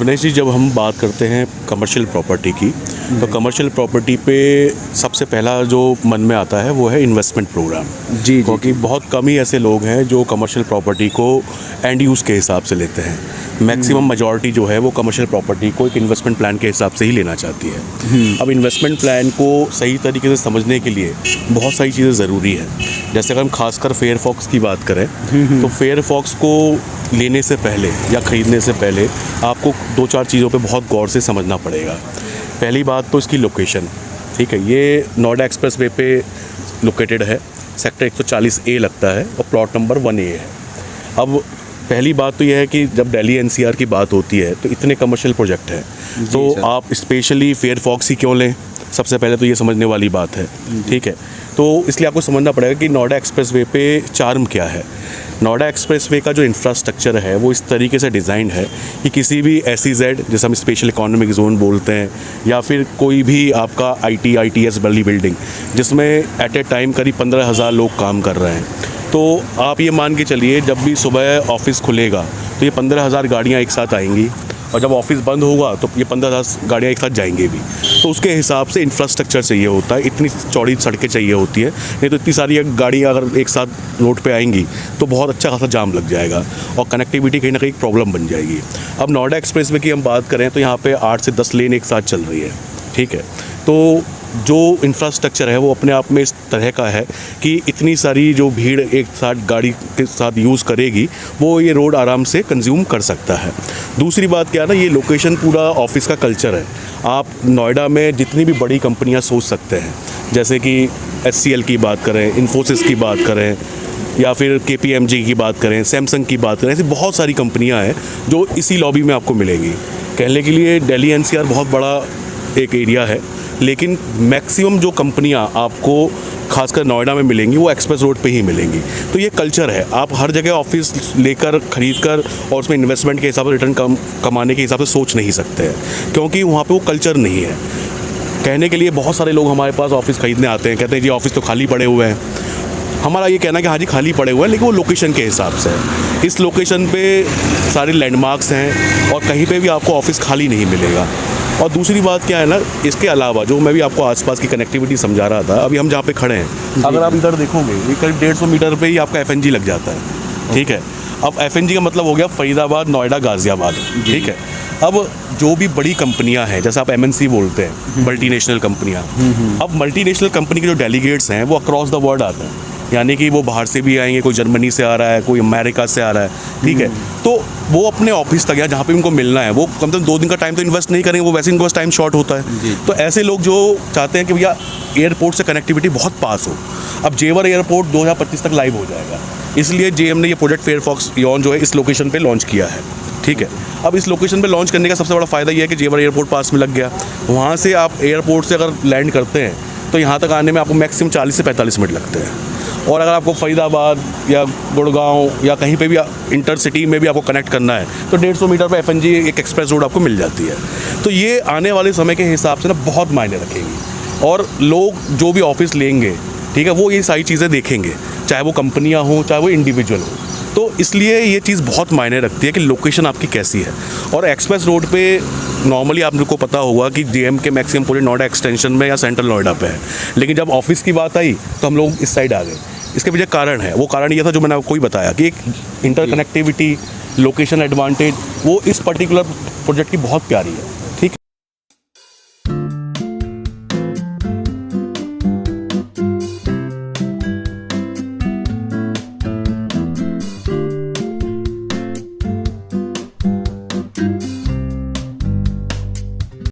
गणेश जी, जब हम बात करते हैं कमर्शियल प्रॉपर्टी की, तो कमर्शियल प्रॉपर्टी पे सबसे पहला जो मन में आता है वो है इन्वेस्टमेंट प्रोग्राम। जी, क्योंकि बहुत कम ही ऐसे लोग हैं जो कमर्शियल प्रॉपर्टी को एंड यूज़ के हिसाब से लेते हैं। मैक्सिमम मेजॉरिटी जो है वो कमर्शियल प्रॉपर्टी को एक इन्वेस्टमेंट प्लान के हिसाब से ही लेना चाहती है। अब इन्वेस्टमेंट प्लान को सही तरीके से समझने के लिए बहुत सारी चीज़ें ज़रूरी है। जैसे अगर हम खासकर फेयरफॉक्स की बात करें, तो फेयरफॉक्स को लेने से पहले या ख़रीदने से पहले आपको 2-4 चीज़ों पे बहुत गौर से समझना पड़ेगा। पहली बात तो इसकी लोकेशन, ठीक है। ये नोएडा एक्सप्रेस वे पे लोकेटेड है, सेक्टर 140A लगता है और प्लॉट नंबर 1A है। अब पहली बात तो यह है कि जब दिल्ली NCR की बात होती है तो इतने कमर्शियल प्रोजेक्ट हैं, तो आप स्पेशली फेयरफॉक्स ही क्यों लें, सबसे पहले तो ये समझने वाली बात है, ठीक है। तो इसलिए आपको समझना पड़ेगा कि नोएडा एक्सप्रेस वे पे चार्म क्या है। नोएडा एक्सप्रेस वे का जो इंफ्रास्ट्रक्चर है वो इस तरीके से डिज़ाइंड है कि किसी भी SEZ, जैसे हम स्पेशल इकोनॉमिक जोन बोलते हैं, या फिर कोई भी आपका ITS बड़ी बिल्डिंग जिसमें एट ए टाइम करीब 15,000 लोग काम कर रहे हैं, तो आप ये मान के चलिए जब भी सुबह ऑफिस खुलेगा तो ये 15,000 गाड़ियाँ एक साथ आएंगी, और जब ऑफिस बंद होगा तो ये 15,000 गाड़ियाँ एक साथ जाएंगे भी। तो उसके हिसाब से इंफ्रास्ट्रक्चर चाहिए होता है, इतनी चौड़ी सड़कें चाहिए होती है, नहीं तो इतनी सारी गाड़ियाँ अगर एक साथ रोड पे आएंगी तो बहुत अच्छा खासा जाम लग जाएगा और कनेक्टिविटी कहीं ना कहीं प्रॉब्लम बन जाएगी। अब नोएडा एक्सप्रेस वे की हम बात करें तो यहाँ पे 8 से 10 लेन एक साथ चल रही है, ठीक है। तो जो इंफ्रास्ट्रक्चर है वो अपने आप में इस तरह का है कि इतनी सारी जो भीड़ एक साथ गाड़ी के साथ यूज़ करेगी वो ये रोड आराम से कंज्यूम कर सकता है। दूसरी बात क्या है ना, ये लोकेशन पूरा ऑफिस का कल्चर है। आप नोएडा में जितनी भी बड़ी कंपनियां सोच सकते हैं, जैसे कि HCL की बात करें, इन्फोसिस की बात करें, या फिर KPMG की बात करें, सैमसंग की बात करें, ऐसी बहुत सारी कंपनियां हैं जो इसी लॉबी में आपको मिलेंगी। कहने के लिए दिल्ली NCR बहुत बड़ा एक एरिया है, लेकिन मैक्सिमम जो कंपनियां आपको खासकर नोएडा में मिलेंगी वो एक्सप्रेस रोड पे ही मिलेंगी। तो ये कल्चर है, आप हर जगह ऑफिस लेकर खरीद कर और उसमें इन्वेस्टमेंट के हिसाब से रिटर्न कमाने के हिसाब से सोच नहीं सकते हैं, क्योंकि वहाँ पे वो कल्चर नहीं है। कहने के लिए बहुत सारे लोग हमारे पास ऑफिस ख़रीदने आते हैं, कहते हैं जी ऑफिस तो खाली पड़े हुए हैं। हमारा ये कहना है कि हाँ जी खाली पड़े हुए हैं, लेकिन वो लोकेशन के हिसाब से है। इस लोकेशन पे सारे लैंडमार्क्स हैं और कहीं पे भी आपको ऑफिस खाली नहीं मिलेगा। और दूसरी बात क्या है ना, इसके अलावा जो मैं भी आपको आसपास की कनेक्टिविटी समझा रहा था, अभी हम जहाँ पे खड़े हैं, अगर आप इधर देखोगे ये करीब 150 मीटर पे ही आपका FNG लग जाता है, ठीक है। अब FNG का मतलब हो गया फरीदाबाद, नोएडा, गाज़ियाबाद, ठीक है। अब जो भी बड़ी कंपनियां हैं, जैसे आप MNC बोलते हैं, मल्टीनेशनल कंपनियां, अब मल्टीनेशनल कंपनी के जो डेलीगेट्स हैं वो अक्रॉस द वर्ल्ड आते हैं, यानी कि वो बाहर से भी आएंगे, कोई जर्मनी से आ रहा है, कोई अमेरिका से आ रहा है, ठीक है। तो वो अपने ऑफिस तक या जहाँ पे उनको मिलना है वो कम से कम 2 दिन का टाइम तो इन्वेस्ट नहीं करेंगे, वो वैसे इनको टाइम शॉर्ट होता है। तो ऐसे लोग जो चाहते हैं कि भैया एयरपोर्ट से कनेक्टिविटी बहुत पास हो, अब जेवर एयरपोर्ट 2025 तक लाइव हो जाएगा, इसलिए JM ने ये प्रोजेक्ट फेयरफॉक्स इओन जो है इस लोकेशन पर लॉन्च किया है, ठीक है। अब इस लोकेशन पे लॉन्च करने का सबसे बड़ा फ़ायदा ये है कि जेवर एयरपोर्ट पास में लग गया। वहाँ से आप एयरपोर्ट से अगर लैंड करते हैं तो यहाँ तक आने में आपको मैक्सिमम 40 से 45 मिनट लगते हैं। और अगर आपको फरीदाबाद या गुड़गांव या कहीं पे भी इंटरसिटी में भी आपको कनेक्ट करना है तो 150 मीटर पर FNG एक एक्सप्रेस रोड आपको मिल जाती है। तो ये आने वाले समय के हिसाब से ना बहुत मायने रखेगी, और लोग जो भी ऑफिस लेंगे, ठीक है, वो ये सारी चीज़ें देखेंगे, चाहे वो कंपनियाँ हों चाहे वो इंडिविजुअल हो। तो इसलिए ये चीज़ बहुत मायने रखती है कि लोकेशन आपकी कैसी है। और एक्सप्रेस रोड पे नॉर्मली आपको पता होगा कि JM के मैक्सिमम पूरे नोएडा एक्सटेंशन में या सेंट्रल नोएडा पे है, लेकिन जब ऑफिस की बात आई तो हम लोग इस साइड आ गए। इसके पीछे कारण है, वो कारण ये था जो मैंने आपको ही बताया कि एक इंटरकनेक्टिविटी, लोकेशन एडवांटेज, वो इस पर्टिकुलर प्रोजेक्ट की बहुत प्यारी है।